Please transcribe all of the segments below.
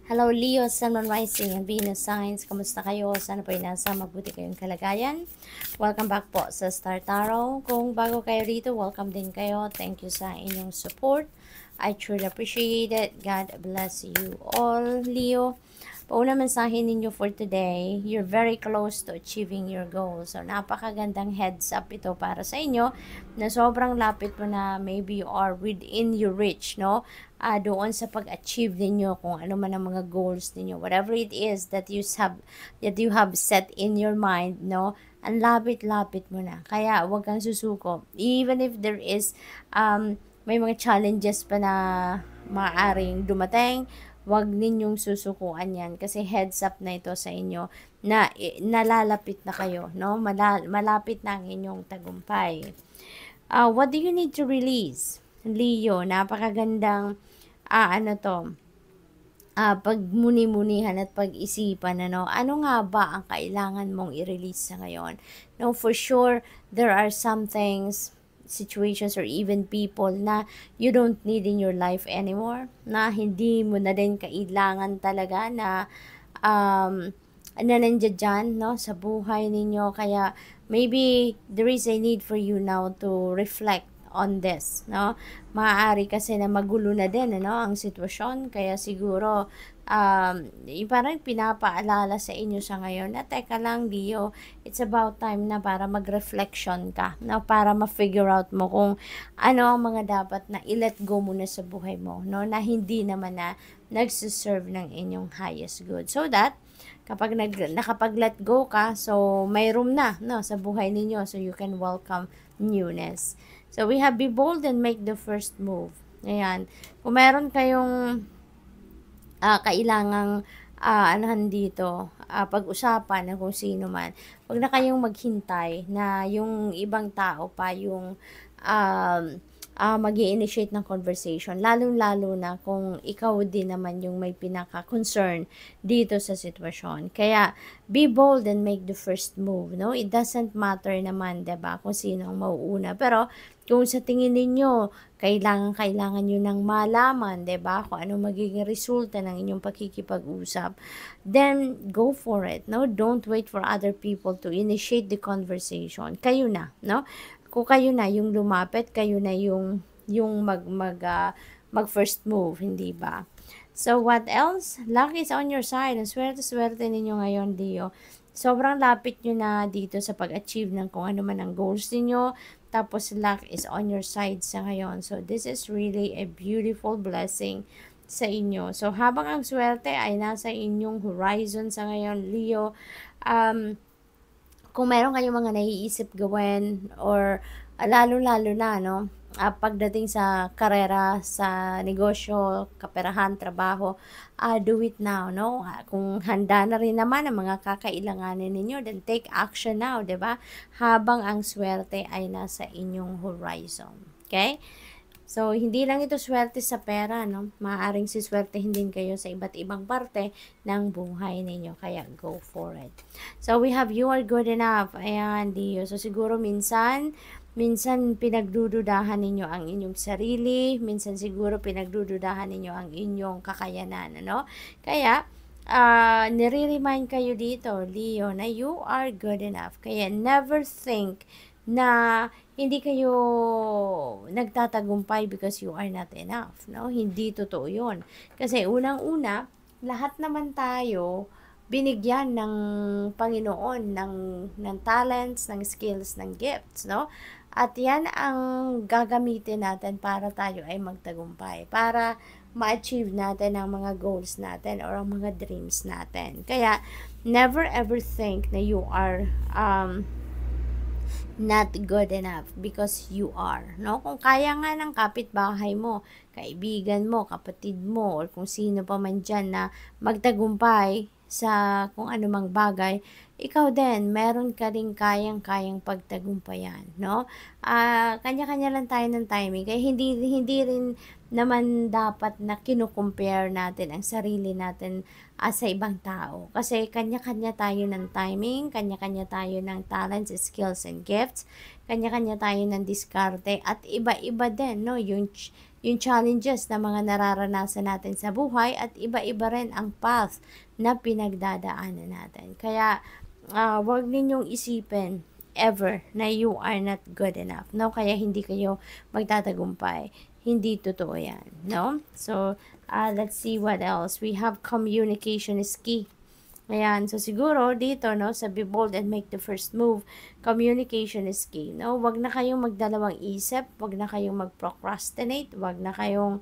Hello Leo, Sun, Moon, Rising, and Venus Signs. Kamusta kayo? Sana po ay nasa mabuti kayong kalagayan. Welcome back po sa Star Tarot. Kung bago kayo rito, welcome din kayo. Thank you sa inyong support. I truly appreciate it. God bless you all, Leo. Pauna mensahe ninyo for today, you're very close to achieving your goals. So, napakagandang heads up ito para sa inyo na sobrang lapit mo na maybe you are within your reach, no? Doon sa pag-achieve ninyo kung ano man ang mga goals ninyo. Whatever it is that you have set in your mind, no? Ang lapit-lapit mo na. Kaya, huwag kang susuko. Even if there is, may mga challenges pa na maaaring dumating, wag ninyong susukuan yan kasi heads up na ito sa inyo na nalalapit na kayo, no? Malapit na ang inyong tagumpay. What do you need to release? Leo, napakagandang pagmuni-munihan at pag-isipan, ano nga ba ang kailangan mong i-release sa ngayon? No, for sure, there are some things, situations, or even people na you don't need in your life anymore, na hindi mo na din kailangan talaga na nandiyan dyan, no, sa buhay ninyo. Kaya maybe there is a need for you now to reflect on this, no? Maaari kasi na magulo na din, ano, ang sitwasyon. Kaya siguro, parang pinapaalala sa inyo sa ngayon na, teka lang, Leo, it's about time na para mag-reflection ka, no? Para ma-figure out mo kung ano ang mga dapat na i-let go muna sa buhay mo, no? Na hindi naman na nagsiserve ng inyong highest good. So that, kapag nakapag-let go ka, so may room na, no, sa buhay ninyo, so you can welcome newness. So we have be bold and make the first move. Ayan. Kung meron kayong kailangang anahan dito, pag-usapan na kung sino man, huwag na kayong maghintay na yung ibang tao pa yung mag-i-initiate ng conversation, lalong-lalo na kung ikaw din naman yung may pinaka-concern dito sa sitwasyon. Kaya, be bold and make the first move, no? It doesn't matter naman, diba, kung sino ang mauuna. Pero, kung sa tingin ninyo, kailangan nyo nang malaman, diba, kung ano magiging resulta ng inyong pakikipag-usap, then, go for it, no? Don't wait for other people to initiate the conversation. Kayo na, no? Kung kayo na yung lumapit, kayo na yung mag first move, hindi ba? So, what else? Luck is on your side. Ang swerte-swerte ninyo ngayon, Leo. Sobrang lapit nyo na dito sa pag-achieve ng kung ano man ang goals ninyo. Tapos, luck is on your side sa ngayon. So, this is really a beautiful blessing sa inyo. So, habang ang swerte ay nasa inyong horizon sa ngayon, Leo, kung meron kayong mga naiisip gawin or lalo-lalo na, no, pagdating sa karera, sa negosyo, kaperahan, trabaho, do it now, no? Kung handa na rin naman ang mga kakailanganin ninyo, then take action now, 'di ba? Habang ang swerte ay nasa inyong horizon. Okay? So, hindi lang ito swerte sa pera, no? Maaaring siswertehin din kayo sa iba't ibang parte ng buhay ninyo. Kaya, go for it. So, we have you are good enough. Ayan, Dio. So, siguro minsan pinagdududahan ninyo ang inyong sarili. Minsan siguro pinagdududahan ninyo ang inyong kakayanan, ano? Kaya, nire-remind kayo dito, Leo, na you are good enough. Kaya, never think na hindi kayo nagtatagumpay because you are not enough, no? Hindi totoo yun. Kasi unang-una, lahat naman tayo binigyan ng Panginoon ng talents, ng skills, ng gifts, no? At yan ang gagamitin natin para tayo ay magtagumpay, para ma-achieve natin ang mga goals natin or ang mga dreams natin. Kaya, never ever think na you are not good enough because you are, no? Kung kaya nga ng kapitbahay mo, kaibigan mo, kapatid mo, or kung sino pa man dyan na magtagumpay sa kung anumang bagay, ikaw din, meron ka rin kayang-kayang pagtagumpayan, no? Kanya-kanya lang tayo ng timing, kaya hindi rin naman dapat na kinukompare natin ang sarili natin sa ibang tao. Kasi kanya-kanya tayo ng timing, kanya-kanya tayo ng talents, skills, and gifts, kanya-kanya tayo ng diskarte, at iba-iba din, no? Yung yung challenges na mga nararanasan natin sa buhay at iba-iba rin ang path na pinagdadaanan natin. Kaya, wag ninyong isipin ever na you are not good enough, no? Kaya hindi kayo magtatagumpay. Hindi totoo yan, no? So, let's see what else. We have communication is key. Ayan, so siguro dito, no, sa be bold and make the first move, communication is key, no? Wag na kayong magdalawang isip, wag na kayong mag-procrastinate, wag na kayong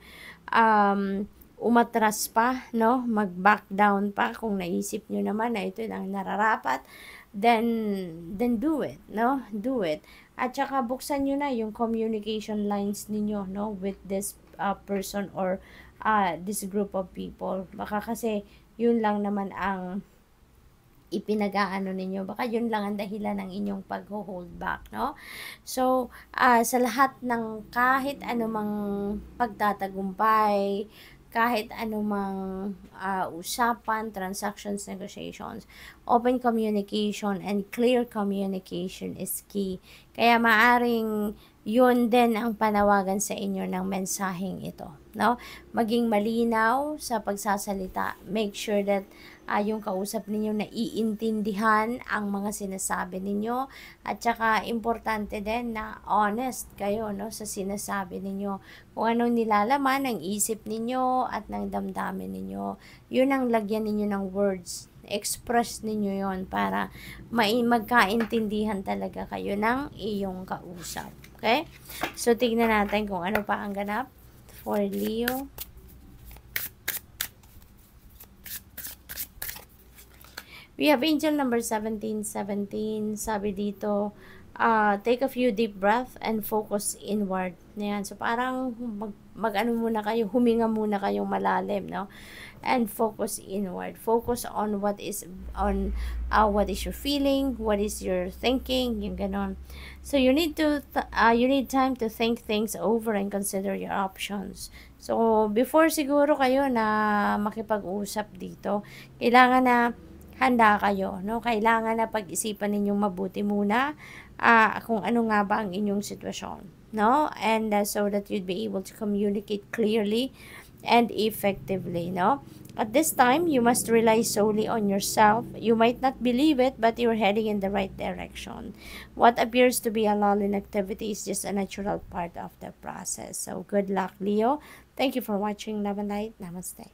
umatras pa, no? Mag-back down pa kung naisip nyo naman na ito ang nararapat, then do it, no? Do it. At saka buksan nyo na yung communication lines ninyo, no, with this person or this group of people. Baka kasi yun lang naman ang ipinag-aano ninyo. Baka yun lang ang dahilan ng inyong pag-hold back, no? So, sa lahat ng kahit anumang pagtatagumpay, kahit anumang usapan, transactions, negotiations, open communication and clear communication is key. Kaya maaring yun din ang panawagan sa inyo ng mensaheng ito, no? Maging malinaw sa pagsasalita. Make sure that yung kausap ninyo na iintindihan ang mga sinasabi ninyo, at saka importante din na honest kayo, no, sa sinasabi ninyo. Kung anong nilalaman ng isip ninyo at ng damdamin ninyo, yun ang lagyan ninyo ng words. Express ninyo yon para magkaintindihan talaga kayo ng iyong kausap. Okay? So, tignan natin kung ano pa ang ganap for Leo. We have angel number 1717. Sabi dito, take a few deep breath and focus inward. Ayan. So, parang mag-ano muna kayo, huminga muna kayong malalim, no? And focus inward. Focus on what is your feeling, what is your thinking, yung ganon. So, you need time to think things over and consider your options. So, before siguro kayo na makipag-usap dito, kailangan na handa kayo, no? Kailangan na pag-isipan ninyong mabuti muna kung ano nga ba ang inyong sitwasyon, no? And so that you'd be able to communicate clearly and effectively, no? At this time, you must rely solely on yourself. You might not believe it, but you're heading in the right direction. What appears to be a lull in activity is just a natural part of the process. So, good luck, Leo. Thank you for watching. Love and light. Namaste.